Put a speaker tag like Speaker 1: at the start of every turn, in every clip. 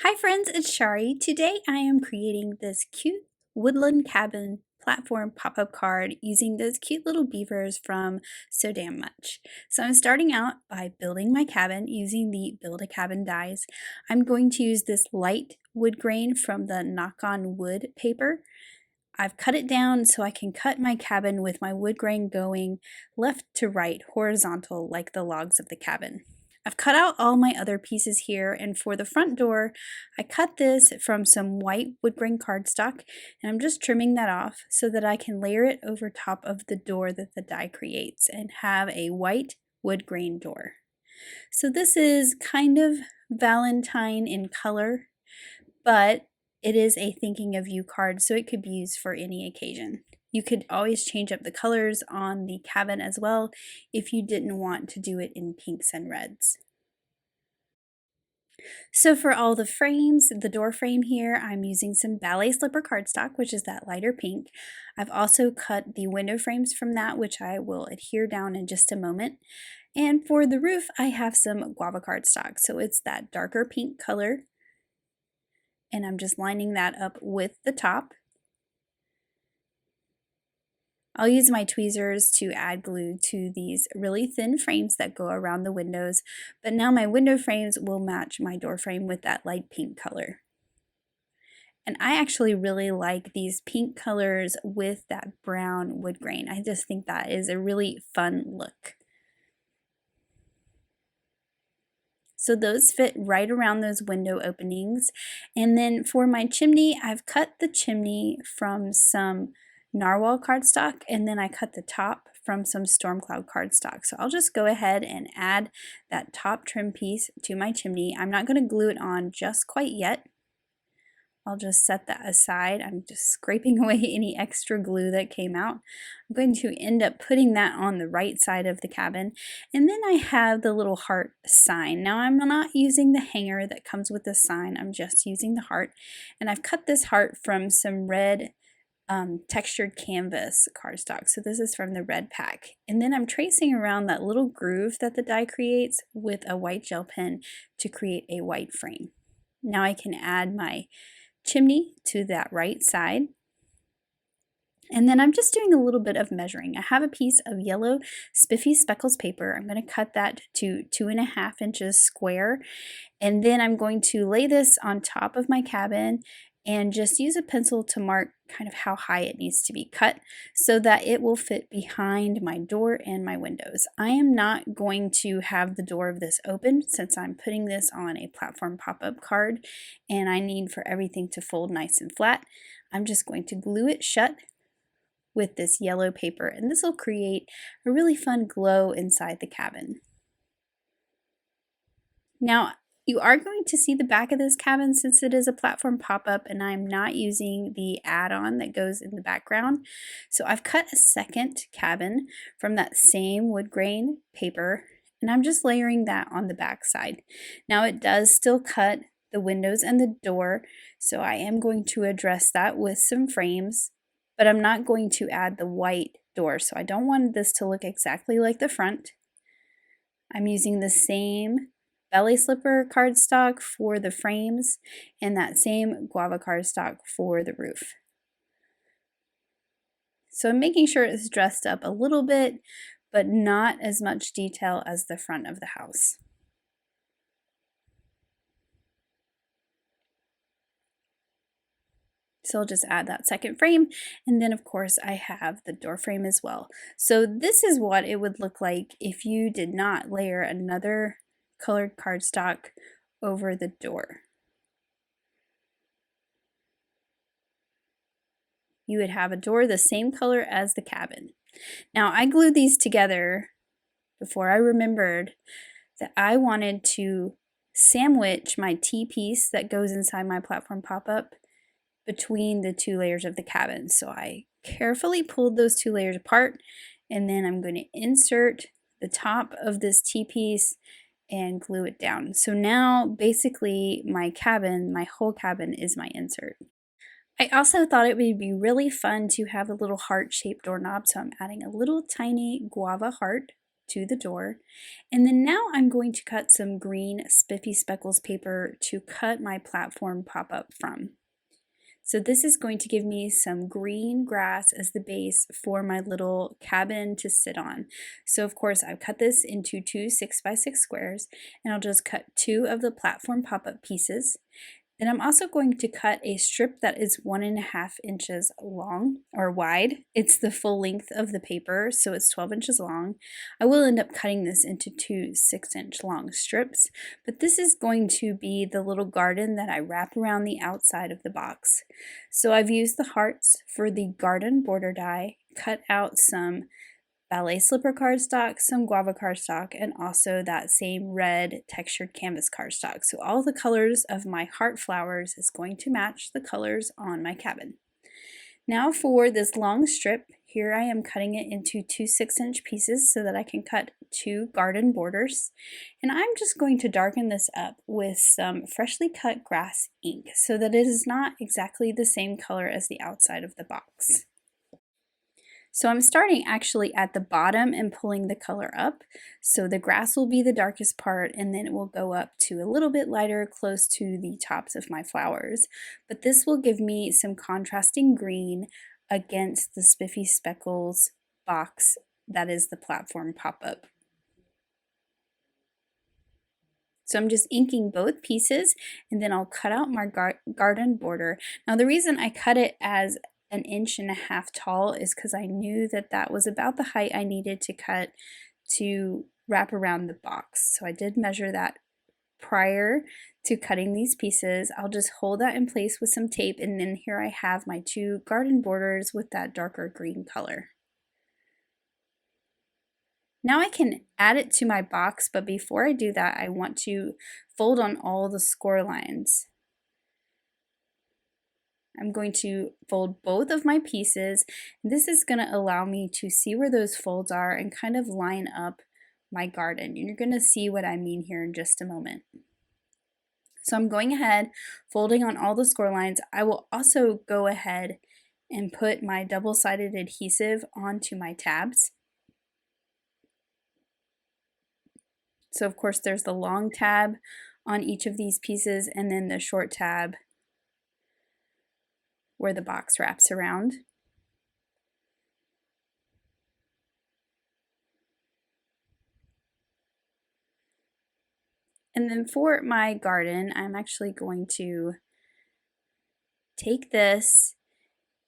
Speaker 1: Hi friends, it's Shari. Today I am creating this cute woodland cabin platform pop-up card using those cute little beavers from So Damn Much. So I'm starting out by building my cabin using the Build a Cabin dies. I'm going to use this light wood grain from the Knock on Wood paper. I've cut it down so I can cut my cabin with my wood grain going left to right, horizontal like the logs of the cabin. I've cut out all my other pieces here, and for the front door, I cut this from some white wood grain cardstock, and I'm just trimming that off so that I can layer it over top of the door that the die creates and have a white wood grain door. So this is kind of Valentine in color, but it is a thinking of you card, so it could be used for any occasion. You could always change up the colors on the cabin as well if you didn't want to do it in pinks and reds. So for all the frames, the door frame here, I'm using some ballet slipper cardstock, which is that lighter pink. I've also cut the window frames from that, which I will adhere down in just a moment. And for the roof, I have some guava cardstock, so it's that darker pink color. And I'm just lining that up with the top. I'll use my tweezers to add glue to these really thin frames that go around the windows, but now my window frames will match my door frame with that light pink color. And I actually really like these pink colors with that brown wood grain. I just think that is a really fun look. So those fit right around those window openings. And then for my chimney, I've cut the chimney from some narwhal cardstock, and then I cut the top from some storm cloud cardstock. So I'll just go ahead and add that top trim piece to my chimney. I'm not going to glue it on just quite yet. I'll just set that aside. I'm just scraping away any extra glue that came out. I'm going to end up putting that on the right side of the cabin. And then I have the little heart sign. Now I'm not using the hanger that comes with the sign. I'm just using the heart. And I've cut this heart from some red textured canvas cardstock. So this is from the red pack. And then I'm tracing around that little groove that the die creates with a white gel pen to create a white frame. Now I can add my chimney to that right side. And then I'm just doing a little bit of measuring. I have a piece of yellow spiffy speckles paper. I'm going to cut that to 2.5 inches square. And then I'm going to lay this on top of my cabin and just use a pencil to mark kind of how high it needs to be cut so that it will fit behind my door and my windows. I am not going to have the door of this open since I'm putting this on a platform pop-up card and I need for everything to fold nice and flat. I'm just going to glue it shut with this yellow paper, and this will create a really fun glow inside the cabin. Now, you are going to see the back of this cabin since it is a platform pop-up and I'm not using the add-on that goes in the background. So I've cut a second cabin from that same wood grain paper and I'm just layering that on the back side. Now it does still cut the windows and the door, so I am going to address that with some frames, but I'm not going to add the white door, so I don't want this to look exactly like the front. I'm using the same ballet slipper cardstock for the frames and that same guava cardstock for the roof. So I'm making sure it's dressed up a little bit, but not as much detail as the front of the house. So I'll just add that second frame, and then of course I have the door frame as well. So this is what it would look like if you did not layer another colored cardstock over the door. You would have a door the same color as the cabin. Now I glued these together before I remembered that I wanted to sandwich my T-piece that goes inside my platform pop-up between the two layers of the cabin. So I carefully pulled those two layers apart, and then I'm going to insert the top of this T-piece and glue it down. So now basically my cabin, my whole cabin is my insert. I also thought it would be really fun to have a little heart-shaped doorknob, so I'm adding a little tiny guava heart to the door. And then now I'm going to cut some green Spiffy Speckles paper to cut my platform pop-up from. So this is going to give me some green grass as the base for my little cabin to sit on. So of course I've cut this into two 6x6 squares, and I'll just cut 2 of the platform pop-up pieces. Then I'm also going to cut a strip that is 1.5 inches long or wide. It's the full length of the paper, so it's 12 inches long. I will end up cutting this into 2 6-inch long strips, but this is going to be the little garden that I wrap around the outside of the box. So I've used the hearts for the garden border die, cut out some ballet slipper cardstock, some guava cardstock, and also that same red textured canvas cardstock. So all the colors of my heart flowers is going to match the colors on my cabin. Now for this long strip, here I am cutting it into 2 6-inch pieces so that I can cut 2 garden borders. And I'm just going to darken this up with some freshly cut grass ink so that it is not exactly the same color as the outside of the box. So I'm starting actually at the bottom and pulling the color up. So the grass will be the darkest part, and then it will go up to a little bit lighter close to the tops of my flowers. But this will give me some contrasting green against the Spiffy Speckles box that is the platform pop-up. So I'm just inking both pieces, and then I'll cut out my garden border. Now the reason I cut it as 1.5 inches tall is because I knew that that was about the height I needed to cut to wrap around the box. So I did measure that prior to cutting these pieces. I'll just hold that in place with some tape, and then here I have my 2 garden borders with that darker green color. Now I can add it to my box, but before I do that, I want to fold on all the score lines. I'm going to fold both of my pieces. This is going to allow me to see where those folds are and kind of line up my garden. And you're going to see what I mean here in just a moment. So I'm going ahead, folding on all the score lines. I will also go ahead and put my double-sided adhesive onto my tabs. So of course there's the long tab on each of these pieces, and then the short tab where the box wraps around. And then for my garden, I'm actually going to take this,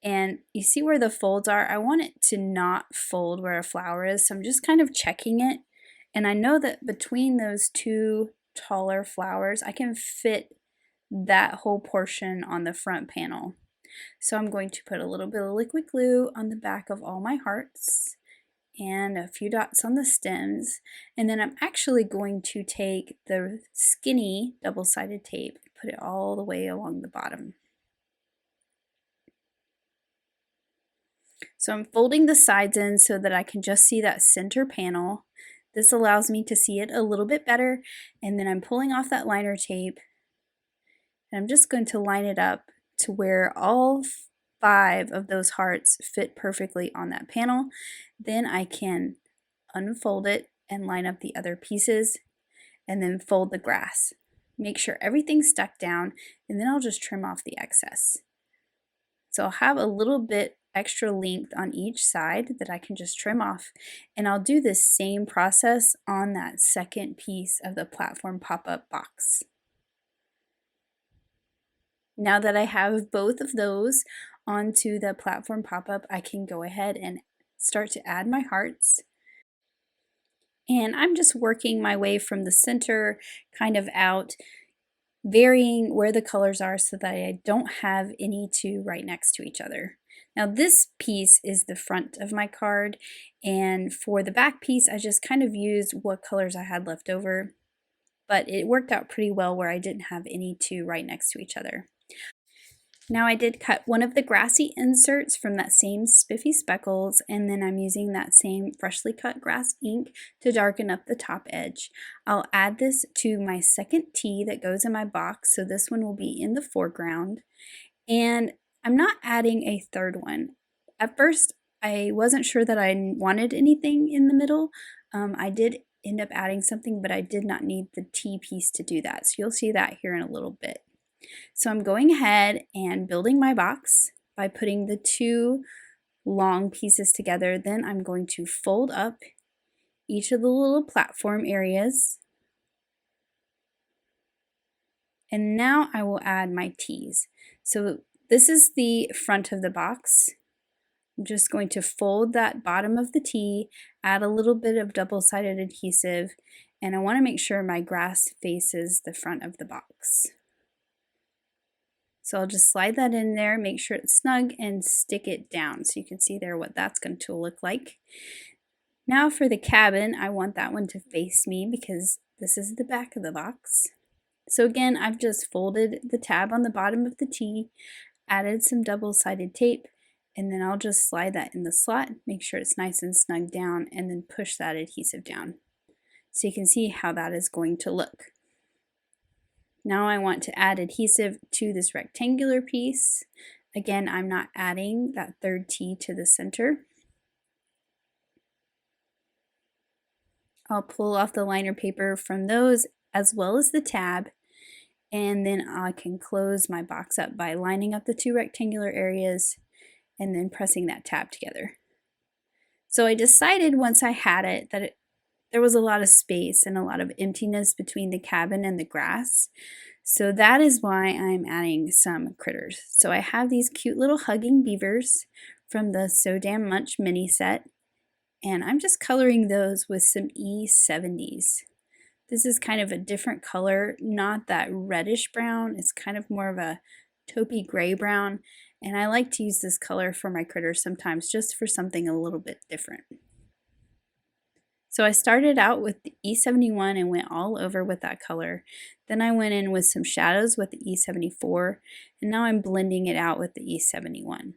Speaker 1: and you see where the folds are? I want it to not fold where a flower is, so I'm just kind of checking it. And I know that between those 2 taller flowers, I can fit that whole portion on the front panel. So I'm going to put a little bit of liquid glue on the back of all my hearts and a few dots on the stems. And then I'm actually going to take the skinny double-sided tape, put it all the way along the bottom. So I'm folding the sides in so that I can just see that center panel. This allows me to see it a little bit better. And then I'm pulling off that liner tape, and I'm just going to line it up to where all 5 of those hearts fit perfectly on that panel. Then I can unfold it and line up the other pieces, and then fold the grass. Make sure everything's stuck down, and then I'll just trim off the excess. So I'll have a little bit extra length on each side that I can just trim off, and I'll do this same process on that second piece of the platform pop-up box. Now that I have both of those onto the platform pop-up, I can go ahead and start to add my hearts. And I'm just working my way from the center kind of out, varying where the colors are so that I don't have any 2 right next to each other. Now this piece is the front of my card, and for the back piece I just kind of used what colors I had left over, but it worked out pretty well where I didn't have any 2 right next to each other. Now I did cut one of the grassy inserts from that same Spiffy Speckles, and then I'm using that same freshly cut grass ink to darken up the top edge. I'll add this to my second T that goes in my box, so this one will be in the foreground. And I'm not adding a third one. At first, I wasn't sure that I wanted anything in the middle. I did end up adding something, but I did not need the T piece to do that. So you'll see that here in a little bit. So I'm going ahead and building my box by putting the two long pieces together. Then I'm going to fold up each of the little platform areas. And now I will add my T's. So this is the front of the box. I'm just going to fold that bottom of the T, add a little bit of double-sided adhesive, and I want to make sure my grass faces the front of the box. So I'll just slide that in there, make sure it's snug, and stick it down so you can see there what that's going to look like. Now for the cabin, I want that one to face me because this is the back of the box. So again, I've just folded the tab on the bottom of the T, added some double-sided tape, and then I'll just slide that in the slot, make sure it's nice and snug down, and then push that adhesive down. So you can see how that is going to look. Now I want to add adhesive to this rectangular piece. Again, I'm not adding that third T to the center. I'll pull off the liner paper from those as well as the tab, and then I can close my box up by lining up the two rectangular areas and then pressing that tab together. So I decided once I had it that there was a lot of space and a lot of emptiness between the cabin and the grass. So that is why I'm adding some critters. So I have these cute little hugging beavers from the So Damn Much mini set, and I'm just coloring those with some E70s. This is kind of a different color, not that reddish brown. It's kind of more of a taupey gray brown, and I like to use this color for my critters sometimes just for something a little bit different. So I started out with the E71 and went all over with that color. Then I went in with some shadows with the E74, and now I'm blending it out with the E71.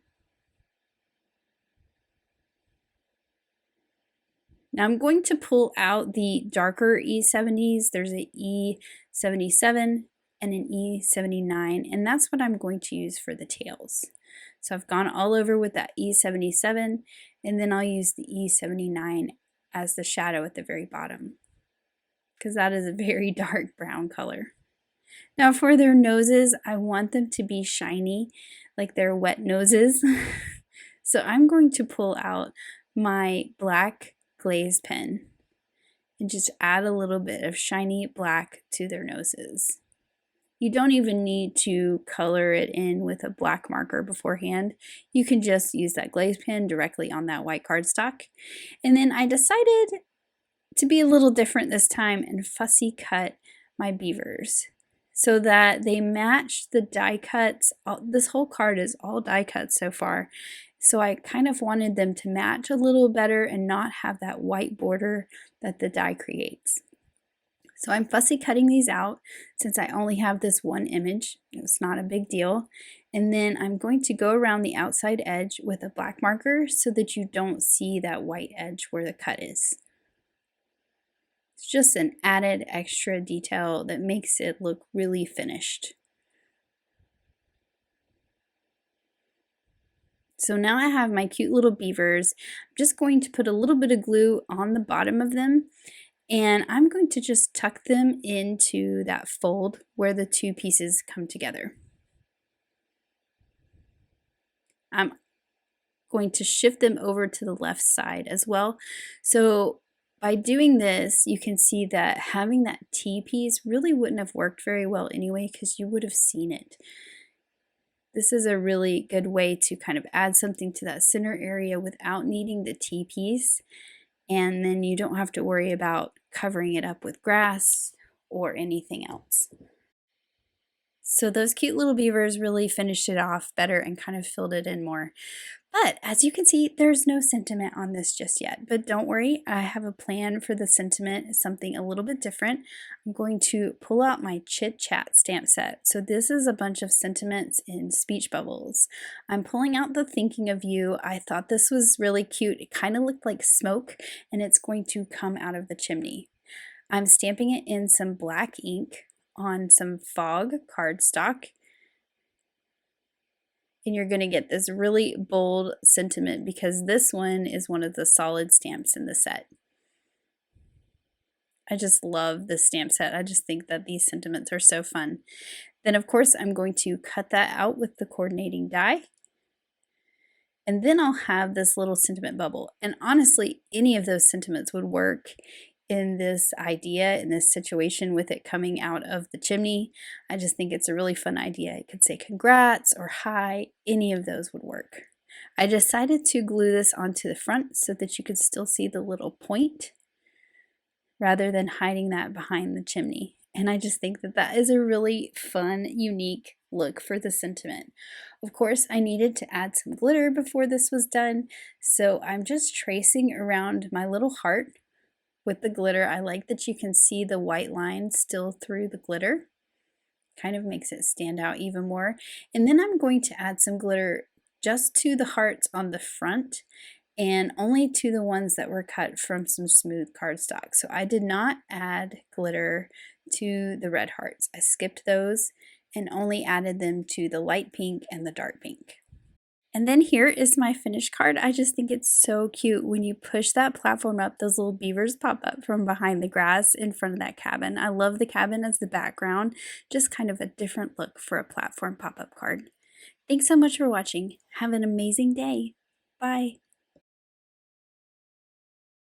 Speaker 1: Now I'm going to pull out the darker E70s. There's an E77 and an E79, and that's what I'm going to use for the tails. So I've gone all over with that E77, and then I'll use the E79 as the shadow at the very bottom, because that is a very dark brown color. Now for their noses, I want them to be shiny, like their wet noses. So I'm going to pull out my black glaze pen and just add a little bit of shiny black to their noses. You don't even need to color it in with a black marker beforehand. You can just use that glaze pen directly on that white cardstock. And then I decided to be a little different this time and fussy cut my beavers so that they match the die cuts. This whole card is all die cuts so far. So I kind of wanted them to match a little better and not have that white border that the die creates. So I'm fussy cutting these out since I only have this one image. It's not a big deal. And then I'm going to go around the outside edge with a black marker so that you don't see that white edge where the cut is. It's just an added extra detail that makes it look really finished. So now I have my cute little beavers. I'm just going to put a little bit of glue on the bottom of them, and I'm going to just tuck them into that fold where the two pieces come together. I'm going to shift them over to the left side as well. So by doing this, you can see that having that T piece really wouldn't have worked very well anyway because you would have seen it. This is a really good way to kind of add something to that center area without needing the T piece. And then you don't have to worry about covering it up with grass or anything else. So those cute little beavers really finished it off better and kind of filled it in more. But as you can see, there's no sentiment on this just yet. But don't worry, I have a plan for the sentiment, something a little bit different. I'm going to pull out my Chit Chat stamp set. So this is a bunch of sentiments in speech bubbles. I'm pulling out the thinking of you. I thought this was really cute. It kind of looked like smoke, and it's going to come out of the chimney. I'm stamping it in some black ink on some fog cardstock. And you're going to get this really bold sentiment because this one is one of the solid stamps in the set. I just love this stamp set. I just think that these sentiments are so fun. Then of course I'm going to cut that out with the coordinating die. And then I'll have this little sentiment bubble. And honestly, any of those sentiments would work in this idea, in this situation with it coming out of the chimney. I just think it's a really fun idea. It could say congrats or hi, any of those would work. I decided to glue this onto the front so that you could still see the little point rather than hiding that behind the chimney. And I just think that that is a really fun, unique look for the sentiment. Of course, I needed to add some glitter before this was done, so I'm just tracing around my little heart with the glitter. I like that you can see the white line still through the glitter. Kind of makes it stand out even more. And then I'm going to add some glitter just to the hearts on the front and only to the ones that were cut from some smooth cardstock. So I did not add glitter to the red hearts. I skipped those and only added them to the light pink and the dark pink. And then here is my finished card. I just think it's so cute. When you push that platform up, those little beavers pop up from behind the grass in front of that cabin. I love the cabin as the background, just kind of a different look for a platform pop-up card. Thanks so much for watching. Have an amazing day. Bye.